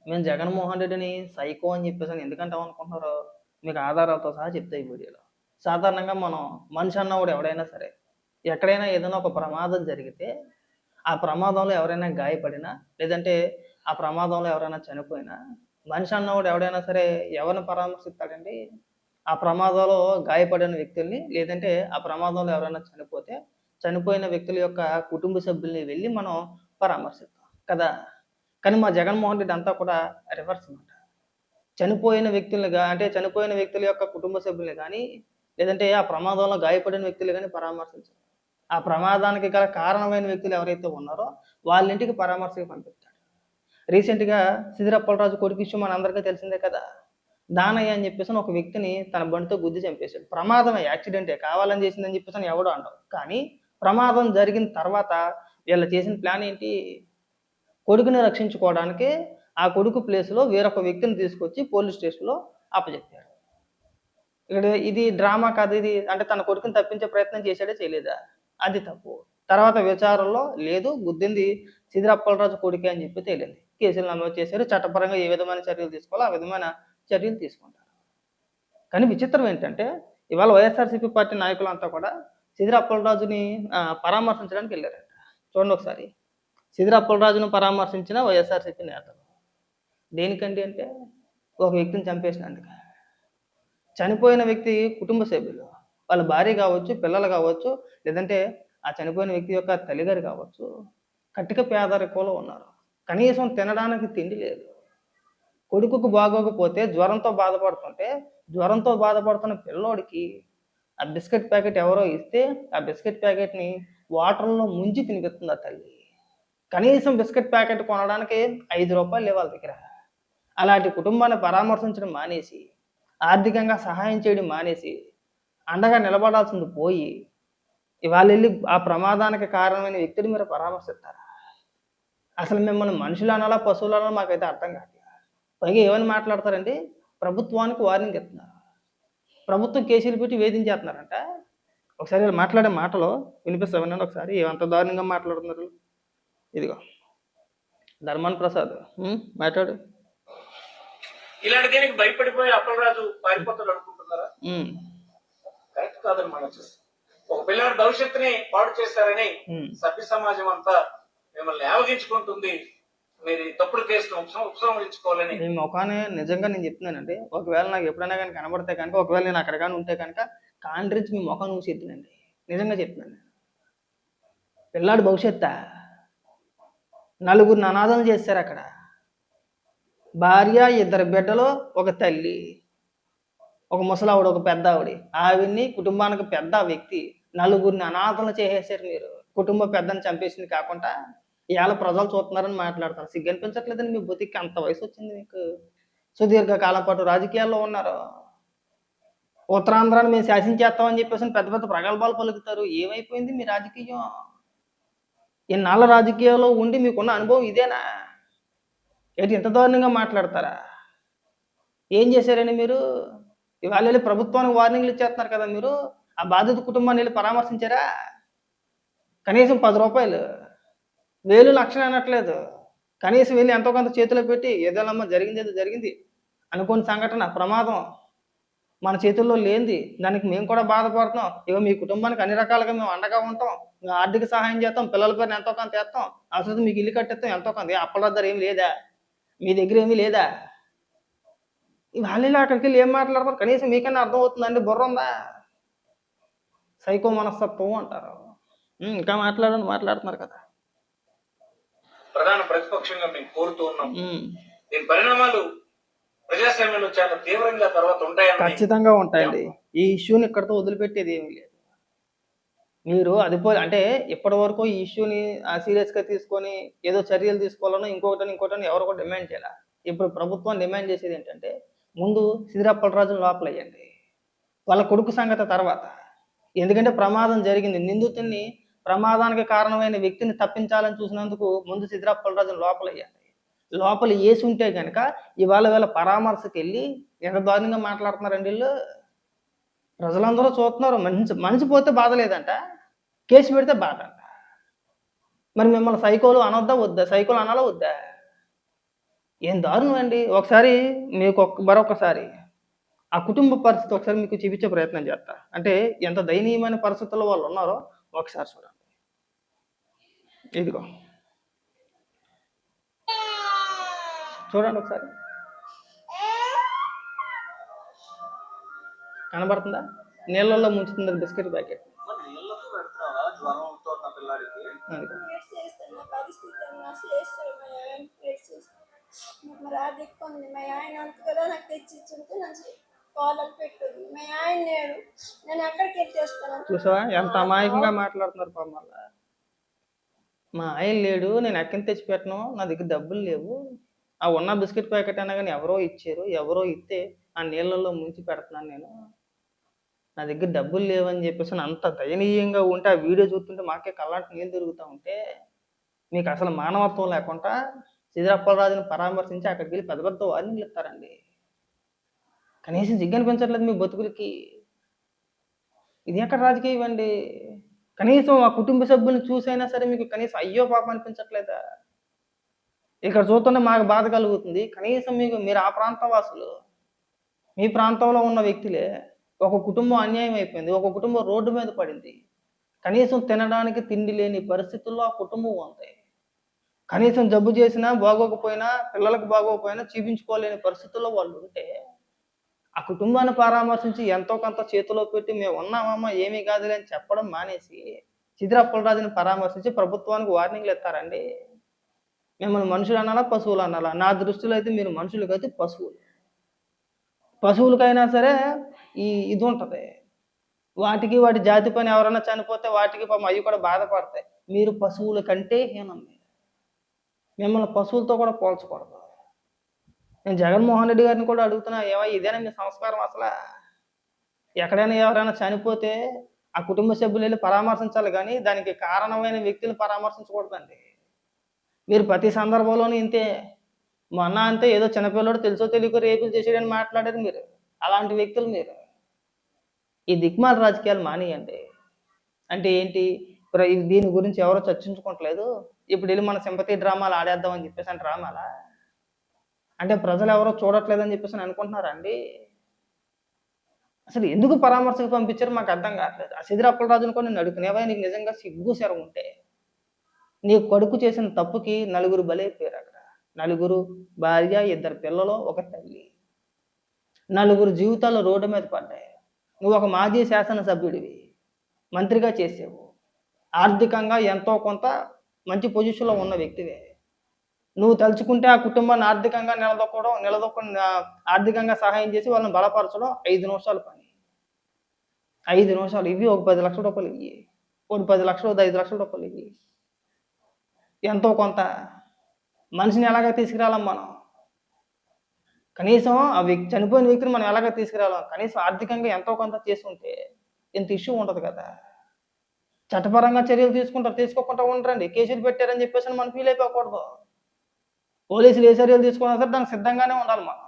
మేము జగన్మోహన్ రెడ్డిని సైకో అని చెప్పేసి ఎందుకంటాం అనుకుంటున్నారు? మీకు ఆధారాలతో సహా చెప్తా ఈ వీడియోలో. సాధారణంగా మనం మనిషి అన్నవాడు ఎవడైనా సరే, ఎక్కడైనా ఏదైనా ఒక ప్రమాదం జరిగితే, ఆ ప్రమాదంలో ఎవరైనా గాయపడినా, లేదంటే ఆ ప్రమాదంలో ఎవరైనా చనిపోయినా, మనిషి అన్నవాడు ఎవడైనా సరే ఎవరిని పరామర్శిస్తాడండి? ఆ ప్రమాదంలో గాయపడిన వ్యక్తుల్ని, లేదంటే ఆ ప్రమాదంలో ఎవరైనా చనిపోతే, చనిపోయిన వ్యక్తుల యొక్క కుటుంబ సభ్యుల్ని వెళ్లి మనం పరామర్శిస్తాం కదా! కానీ మా జగన్మోహన్ రెడ్డి అంతా కూడా రివర్స్ మాట. చనిపోయిన వ్యక్తుల్ని అంటే చనిపోయిన వ్యక్తుల యొక్క కుటుంబ సభ్యుల్ని గానీ, లేదంటే ఆ ప్రమాదంలో గాయపడిన వ్యక్తులు గానీ పరామర్శించరు. ఆ ప్రమాదానికి గల కారణమైన వ్యక్తులు ఎవరైతే ఉన్నారో వాళ్ళ ఇంటికి పరామర్శకి పంపిస్తాడు. రీసెంట్‌గా సిదిరప్పలరాజు కొడుకు విషయం మనందరికీ తెలిసిందే కదా! దానయ్య అని చెప్పేసని ఒక వ్యక్తిని తన బండితో గుద్ది చంపేసాడు. ప్రమాదమే, యాక్సిడెంటే, కావాలని చేసిందని చెప్పేసని ఎవడు అనడు. కానీ ప్రమాదం జరిగిన తర్వాత వీళ్ళు చేసిన ప్లాన్ ఏంటి? కొడుకుని రక్షించుకోవడానికి ఆ కొడుకు ప్లేస్‌లో వేరొక వ్యక్తిని తీసుకొచ్చి పోలీస్ స్టేషన్‌లో అప్పజెప్పాడు. ఇక్కడ ఇది డ్రామా కాదు ఇది. అంటే తన కొడుకుని తప్పించే ప్రయత్నం చేశాడా? చేయలేదా? అది తప్పు. తర్వాత విచారణలో లేదు గుద్దింది సిదిరప్పలరాజు కొడుకే అని చెప్పి తేలింది. కేసులు నమోదు చేశారు. చట్టపరంగా ఏ విధమైన చర్యలు తీసుకోవాలో ఆ విధమైన చర్యలు తీసుకుంటారు. కానీ విచిత్రం ఏంటంటే ఇవాళ వైఎస్ఆర్‌సీపీ పార్టీ నాయకులంతా కూడా సిదిరప్పలరాజుని పరామర్శించడానికి ఎళ్లారంట. చూడండి ఒకసారి. సిదిరప్పలరాజును పరామర్శించిన వైఎస్ఆర్‌సీపీ నేతలు. దేనికండి అంటే ఒక వ్యక్తిని చంపేసినందుక. చనిపోయిన వ్యక్తి కుటుంబ సభ్యులు. వాళ్ళ భార్య కావచ్చు, పిల్లలు కావచ్చు, లేదంటే ఆ చనిపోయిన వ్యక్తి యొక్క తల్లిగారు కావచ్చు, కటిక పేదరికంలో ఉన్నారు. కనీసం తినడానికి తిండి లేదు. కొడుకుకు బాగోకపోతే జ్వరంతో బాధపడుతున్న పిల్లోడికి ఆ బిస్కెట్ ప్యాకెట్ ఎవరో ఇస్తే, ఆ బిస్కెట్ ప్యాకెట్‌ని వాటర్‌లో ముంచి తినిపిస్తుంది ఆ తల్లి. కనీసం బిస్కెట్ ప్యాకెట్ కొనడానికి రూ. 5 లేవు వాళ్ళ దగ్గర. అలాంటి కుటుంబాన్ని పరామర్శించడం మానేసి, ఆర్థికంగా సహాయం చేయడం మానేసి, అండగా నిలబడాల్సింది పోయి, ఇవాళెళ్లి ఆ ప్రమాదానికి కారణమైన వ్యక్తిని మీరు పరామర్శిస్తారా? అసలు మిమ్మల్ని మనుషులనాలా? పశువులనాలా? మాకైతే అర్థం కావట్లేదు. పైగా ఏమని మాట్లాడతారండి? ప్రభుత్వానికి వార్నింగ్ ఇస్తున్నారు. ప్రభుత్వం కేసులు పెట్టి వేధించేస్తున్నారంట. ఒకసారి వీళ్ళు మాట్లాడే మాటలు వినిపిస్తా వినండి ఒకసారి. ఏమంత దారుణంగా మాట్లాడుతున్నారు. ఇదిగో ధర్మాన ప్రసాద్ మాట్లాడు. ఇలాంటి దీనికి భయపడిపోయి అప్పలరాజు పారిపోతాడు అనుకుంటున్నారా? కరెక్ట్ కాదని మనం చూస్తాం. ఒక పిల్లల భవిష్యత్తుని పాడు చేశారని సభ్య సమాజం అంతా మిమ్మల్ని ఆవగించుకుంటుంది. మీరు తప్పుడు కేసును ఉపసంహరించుకోవాలని మీ ముఖాన్ని నిజంగా నేను చెప్తున్నానండి. ఒకవేళ నాకు ఎప్పుడైనా కానీ కనబడితే కనుక, ఒకవేళ నేను అక్కడ కానీ ఉంటే కనుక కాండ్రించి మీ ముఖం చూసిద్దునండి. నిజంగా చెప్తున్నాను. పిల్లాడి భవిష్యత్తా నలుగురిని అనాథం చేశారు అక్కడ. భార్య, 2 బిడ్డలు, ఒక తల్లి, ఒక ముసలావిడ, ఒక పెద్ద ఆవిడ్ని కుటుంబానికి పెద్ద వ్యక్తి, నలుగురిని అనాథలు చేసేసారు మీరు. కుటుంబ పెద్దని చంపేసింది కాకుండా ఇవాళ ప్రజలు చూస్తున్నారని మాట్లాడతారు. సిగ్గు అనిపించట్లేదండి మీ బతికి? అంత వయసు వచ్చింది మీకు. సుదీర్ఘ కాలం పాటు రాజకీయాల్లో ఉన్నారు. ఉత్తరాంధ్రాన్ని మేము శాసించేస్తామని చెప్పేసి పెద్ద పెద్ద ప్రగల్భాలు పలుకుతారు. ఏమైపోయింది మీ రాజకీయం? ఇన్నాళ్ళ రాజకీయాల్లో ఉండి మీకున్న అనుభవం ఇదేనా? ఏంటి ఇంత దారుణంగా మాట్లాడతారా? ఏం చేశారండి మీరు? ఇవాళ వెళ్ళి ప్రభుత్వానికి వార్నింగ్లు ఇచ్చేస్తున్నారు కదా మీరు. ఆ బాధిత కుటుంబాన్ని వెళ్ళి పరామర్శించారా? కనీసం రూ. 10, 1000, లక్షలు అనట్లేదు. కనీసం వెళ్ళి ఎంతో కొంత చేతిలో పెట్టి ఏదోనమ్మా జరిగింది ఏదో జరిగింది, అనుకోని సంఘటన, ప్రమాదం మన చేతుల్లో లేనిది, దానికి మేము కూడా బాధపడుతున్నాం. ఇగో మీ కుటుంబానికి అన్ని రకాలుగా మేము అండగా ఉంటాం, ఆర్థిక సహాయం చేస్తాం, పిల్లల పేరున ఎంతో కొంత వేస్తాం, అవసరం మీకు ఇల్లు కట్టిస్తాం ఎంతో కొంత. అప్పలద్దరు ఏమి లేదా? మీ దగ్గర ఏమీ లేదా? వాళ్ళు అక్కడికి వెళ్ళి ఏం మాట్లాడతారు? కనీసం మీకన్నా అర్థమవుతుందండి? బుర్ర ఉందా? సైకో మనస్తత్వం అంటారు. ఇంకా మాట్లాడుతున్నారు కదా. ప్రధాన ప్రతిపక్షంగా మేము కోరుతూ ఉన్నాం. దీని పరిణామాలు ప్రజాస్వామ్యంలో చాలా తీవ్రంగా తర్వాత ఉంటాయని. ఖచ్చితంగా ఉంటాయండి. ఈ ఇష్యూని ఇక్కడితో వదిలిపెట్టేది ఏమీ లేదు. మీరు అంటే ఇప్పటి వరకు ఈ ఇష్యూని సీరియస్గా తీసుకొని ఏదో చర్యలు తీసుకోవాలనో ఇంకోటని ఎవరు కూడా డిమాండ్ చేయాలి. ఇప్పుడు ప్రభుత్వం డిమాండ్ చేసేది ఏంటంటే, ముందు సిదిరప్పలరాజును లోపలయ్యండి, వాళ్ళ కొడుకు సంగతి తర్వాత. ఎందుకంటే ప్రమాదం జరిగింది, నిందితుడిని, ప్రమాదానికి కారణమైన వ్యక్తిని తప్పించాలని చూసినందుకు ముందు సిదిరప్పలరాజును లోపలయ్యండి. లోపల వేసి ఉంటే కనుక ఇవాళ వీళ్ళ పరామర్శకి వెళ్ళి ఎంత దారుణంగా మాట్లాడుతున్నారండి వీళ్ళు. ప్రజలందరూ చూస్తున్నారు. మనిషి పోతే బాధ లేదంట, కేసు పెడితే బాధ అంట. మరి మిమ్మల్ని సైకోలు అనొద్దా వద్దా? సైకోలు అనాలా వద్దా? ఏం దారుణం అండి. ఒకసారి మీకు మరొకసారి ఆ కుటుంబ పరిస్థితి ఒకసారి మీకు చూపించే ప్రయత్నం చేస్తా. అంటే ఎంత దయనీయమైన పరిస్థితుల్లో వాళ్ళు ఉన్నారో ఒకసారి చూడండి. ఇదిగో చూడండి ఒకసారి. కనబడుతుందా? నీళ్ళల్లో ముంచుతుంది బిస్కెట్ ప్యాకెట్. మరి నీళ్ళతో పెడుతున్నావా జ్వరంతో ఉన్న పిల్లాడికి? అదిగో. చేస్తున్న పరిస్థితి అసలు వేస్తాడు మా ఆయన మరి ఆ దిక్కు ఉంది మా ఆయన అంత కదా నాకు తెచ్చి ఇచ్చుంటే నాకు పాలలు పెట్టుంది మా ఆయన లేడు నేను ఎక్కడికి వెళ్ళేస్తాను చూసావా ఎంత అమాయకంగా మాట్లాడుతున్నారు పాపం వల్ల. మా ఆయన లేడు, నేను ఎక్కడికి తెచ్చి పెట్టను, నా దగ్గర డబ్బులు లేవు, ఆ ఉన్న బిస్కెట్ ప్యాకెట్ అయినా కానీ ఎవరో ఇచ్చారు, ఎవరో ఇస్తే ఆ నీళ్ళల్లో ముంచి పెడుతున్నాను నేను, నా దగ్గర డబ్బులు లేవని చెప్పేసి అంత దయనీయంగా ఉంటే ఆ వీడియో చూస్తుంటే మాకే కళ్ళంట నీళ్ళు తిరుగుతూ ఉంటే మీకు అసలు మానవత్వం లేకుండా సీదిరప్పలరాజుని పరామర్శించి అక్కడికి వెళ్ళి పెద్ద పెద్ద వార్నింగ్లు ఇస్తారండి. కనీసం సిగ్గు అనిపించట్లేదు మీ బతుకులకి. ఇది ఎక్కడ రాజకీయం అండి? కనీసం ఆ కుటుంబ సభ్యులను చూసైనా సరే మీకు కనీసం అయ్యో పాపం అనిపించట్లేదా? ఇక్కడ చూస్తుంటే మాకు బాధ కలుగుతుంది. కనీసం మీరు ఆ ప్రాంత వాసులు, మీ ప్రాంతంలో ఉన్న వ్యక్తులే ఒక కుటుంబం అన్యాయం అయిపోయింది, ఒక కుటుంబం రోడ్డు మీద పడింది, కనీసం తినడానికి తిండి లేని పరిస్థితుల్లో ఆ కుటుంబం ఉంది. కనీసం జబ్బు చేసినా బాగోకపోయినా పిల్లలకు బాగోకపోయినా చూపించుకోలేని పరిస్థితుల్లో వాళ్ళు ఉంటే ఆ కుటుంబాన్ని పరామర్శించి ఎంతో కొంత చేతిలో పెట్టి మేము ఉన్నామమ్మా ఏమీ కాదులే అని చెప్పడం మానేసి సీదిరప్పలరాజుని పరామర్శించి ప్రభుత్వానికి వార్నింగ్లు ఇస్తారండి. మిమ్మల్ని మనుషులు అనాలా పశువులు అనాలా? నా దృష్టిలో అయితే మీరు మనుషులకైతే పశువులు. పశువులకైనా సరే ఇది ఉంటుంది, వాటికి వాటి జాతి పని ఎవరైనా చనిపోతే వాటికి పాపం అవి కూడా బాధపడతాయి. మీరు పశువుల కంటే హీనం. మిమ్మల్ని పశువులతో కూడా పోల్చకూడదు. నేను జగన్మోహన్ రెడ్డి గారిని కూడా అడుగుతున్నా, ఇదేనా మీ సంస్కారం అసలు? ఎక్కడైనా ఎవరైనా చనిపోతే ఆ కుటుంబ సభ్యులు వెళ్ళి పరామర్శించాలి కానీ దానికి కారణమైన వ్యక్తులు పరామర్శించకూడదండి. మీరు ప్రతి సందర్భంలోనూ ఇంతే. మొన్న అంతే ఏదో చిన్నపిల్లడు తెలుసో తెలియకో రేపులు చేసేయని మాట్లాడారు మీరు. అలాంటి వ్యక్తులు మీరు. ఈ దిక్మాల రాజకీయాలు మానేయండి. అంటే ఏంటి? దీని గురించి ఎవరో చర్చించుకోవట్లేదు, ఇప్పుడు వెళ్ళి మన సింపతి డ్రామాలు ఆడేద్దామని చెప్పేసి అంటే డ్రామాలా? అంటే ప్రజలు ఎవరో చూడట్లేదని చెప్పేసి అనుకుంటున్నారా అండి? అసలు ఎందుకు పరామర్శకు పంపించారు మాకు అర్థం కావట్లేదు. ఆ సీదిరప్పలరాజుని కూడా నేను అడుగుతున్నా, నీకు నిజంగా సిగ్గు శరం ఉంటే నీ కొడుకు చేసిన తప్పుకి నలుగురు బలైపోయారు అక్కడ. నలుగురు భార్య, 2 పిల్లలు, ఒక తల్లి, నలుగురు జీవితాలు రోడ్డు మీద పడ్డాయి. నువ్వు ఒక మాజీ శాసనసభ్యుడివి, మంత్రిగా చేసావు, ఆర్థికంగా ఎంతో కొంత మంచి పొజిషన్లో ఉన్న వ్యక్తివే. నువ్వు తలుచుకుంటే ఆ కుటుంబాన్ని ఆర్థికంగా ఆర్థికంగా సహాయం చేసి వాళ్ళని బలపరచడం 5 నిమిషాల పని. 5 నిమిషాలు ఇవి ఒక 10 లక్షల రూపాయలు ఇవి, ఒక 10 లక్షలు 5 లక్షల రూపాయలు ఇవి. ఎంతో కొంత మనిషిని ఎలాగ తీసుకురాలం మనం? కనీసం ఆ చనిపోయిన వ్యక్తిని మనం ఎలాగ తీసుకురాలం? కనీసం ఆర్థికంగా ఎంతో కొంత చేసుకుంటే ఇంత ఇష్యూ ఉంటుంది కదా. చట్టపరంగా చర్యలు తీసుకుంటారు, తీసుకోకుండా ఉండరండి. కేసులు పెట్టారని చెప్పేసి మనం ఫీల్ అయిపోకూడదు. పోలీసులు ఏ చర్యలు తీసుకున్నా సరే దానికి సిద్ధంగానే ఉండాలి మనం.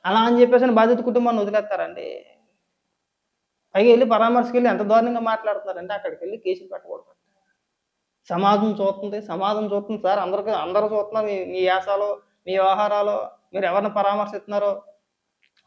అలా అని చెప్పేసి బాధిత కుటుంబాన్ని వదిలేస్తారండి. పైగా వెళ్ళి పరామర్శకి వెళ్ళి ఎంత దారుణంగా మాట్లాడుతున్నారంటే అక్కడికి వెళ్ళి కేసులు పెట్టకూడదు. సమాజం చూస్తుంది సార్, అందరూ చూస్తున్నారు మీ యాసాలు, మీ వ్యవహారాలు, మీరు ఎవరిని పరామర్శిస్తున్నారో,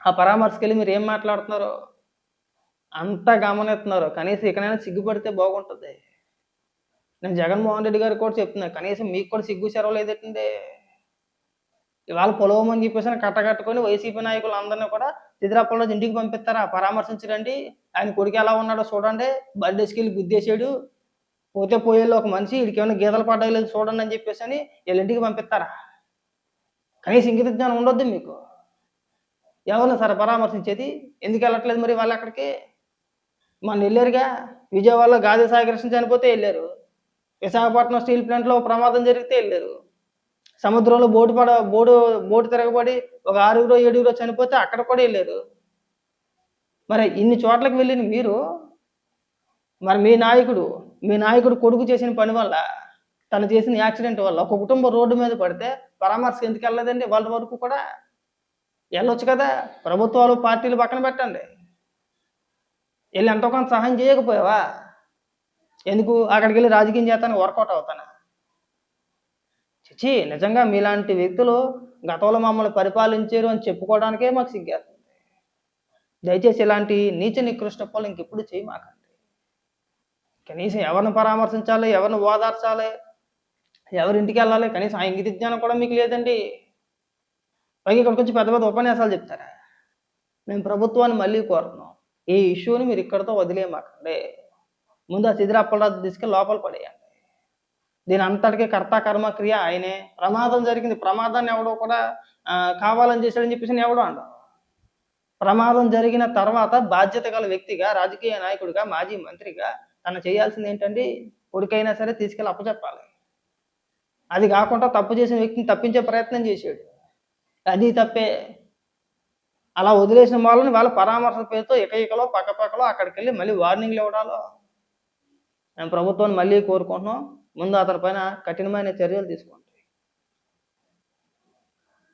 ఆ పరామర్శకి వెళ్ళి మీరు ఏం మాట్లాడుతున్నారో అంతా గమనిస్తున్నారు. కనీసం ఇకనైనా సిగ్గుపడితే బాగుంటుంది. నేను జగన్మోహన్ రెడ్డి గారికి కూడా చెప్తున్నా, కనీసం మీకు కూడా సిగ్గు చెరవలేదండి. ఇవాళ పొలవమని చెప్పేసి కట్టకట్టుకొని వైసీపీ నాయకులు అందరినీ కూడా సీదిరప్పలరాజు ఇంటికి పంపిస్తారా? పరామర్శించరండి, ఆయన కొడుకు ఎలా ఉన్నాడో చూడండి, బండేసుకెళ్ళి గుద్దేశాడు, పోతే పోయేళ్ళు ఒక మనిషి, వీడికి ఏమైనా గీతలు పడ్డాయి లేదు చూడండి అని చెప్పేసి అని వీళ్ళ ఇంటికి పంపిస్తారా? కనీసం ఇంగిత జ్ఞానం ఉండొద్దు మీకు. ఎవరిని సరే పరామర్శించేది? ఎందుకు వెళ్ళట్లేదు మరి వాళ్ళు అక్కడికి? మన వెళ్ళారుగా, విజయవాడలో గాది సాయికృష్ణ చనిపోతే వెళ్ళారు, విశాఖపట్నం స్టీల్ ప్లాంట్లో ప్రమాదం జరిగితే వెళ్ళారు, సముద్రంలో బోటు తిరగబడి ఒక 6గురో 7గురో చనిపోతే అక్కడ కూడా వెళ్ళారు. మరి ఇన్ని చోట్లకు వెళ్ళిన మీరు, మరి మీ నాయకుడు కొడుకు చేసిన పని వల్ల, తను చేసిన యాక్సిడెంట్ వల్ల ఒక కుటుంబం రోడ్డు మీద పడితే పరామర్శకు ఎందుకు వెళ్ళలేదండి? వాళ్ళ వరకు కూడా వెళ్ళొచ్చు కదా. ప్రభుత్వాలు పార్టీలు పక్కన పెట్టండి, వెళ్ళి ఎంతో కొంత సహాయం చేయకపోయావా? ఎందుకు అక్కడికి వెళ్ళి రాజకీయం చేస్తానికి వర్కౌట్ అవుతానా? చిచి నిజంగా మీలాంటి వ్యక్తులు గతంలో మమ్మల్ని పరిపాలించారు అని చెప్పుకోవడానికే మాకు సిగ్గేస్తుంది. దయచేసి ఇలాంటి నీచ నికృష్ట పనులు ఇంకెప్పుడు చేయమాకండి. కనీసం ఎవరిని పరామర్శించాలి, ఎవరిని ఓదార్చాలి, ఎవరింటికి వెళ్ళాలి, కనీసం ఆ ఇంగిత జ్ఞానం కూడా మీకు లేదండి. పైగా ఇక్కడికి వచ్చి పెద్ద పెద్ద ఉపన్యాసాలు చెప్తారా? మేము ప్రభుత్వాన్ని మళ్ళీ కోరుతున్నాం, ఈ ఇష్యూని మీరు ఇక్కడితో వదిలేయమాకండి. ముందు ఆ సిదిరి అప్పలరాజు తీసుకెళ్ళి లోపల పడేయండి. దీని అంతటికీ కర్త కర్మ క్రియ ఆయనే. ప్రమాదం జరిగింది, ప్రమాదాన్ని ఎవడో కూడా కావాలని చేశాడని చెప్పేసి ఎవడో అంటారు. ప్రమాదం జరిగిన తర్వాత బాధ్యత గల వ్యక్తిగా, రాజకీయ నాయకుడిగా, మాజీ మంత్రిగా తను చేయాల్సింది ఏంటండి? కొడుకైనా సరే తీసుకెళ్ళి అప్పచెప్పాలి. అది కాకుండా తప్పు చేసిన వ్యక్తిని తప్పించే ప్రయత్నం చేశాడు, అది తప్పే. అలా వదిలేసిన వాళ్ళని వాళ్ళ పరామర్శ పేరుతో ఇకలో పక్కపక్కలో అక్కడికి వెళ్ళి మళ్ళీ వార్నింగ్లు ఇవ్వడాలో. మేము ప్రభుత్వాన్ని మళ్ళీ కోరుకుంటున్నాం, ముందు అతని పైన కఠినమైన చర్యలు తీసుకోండి.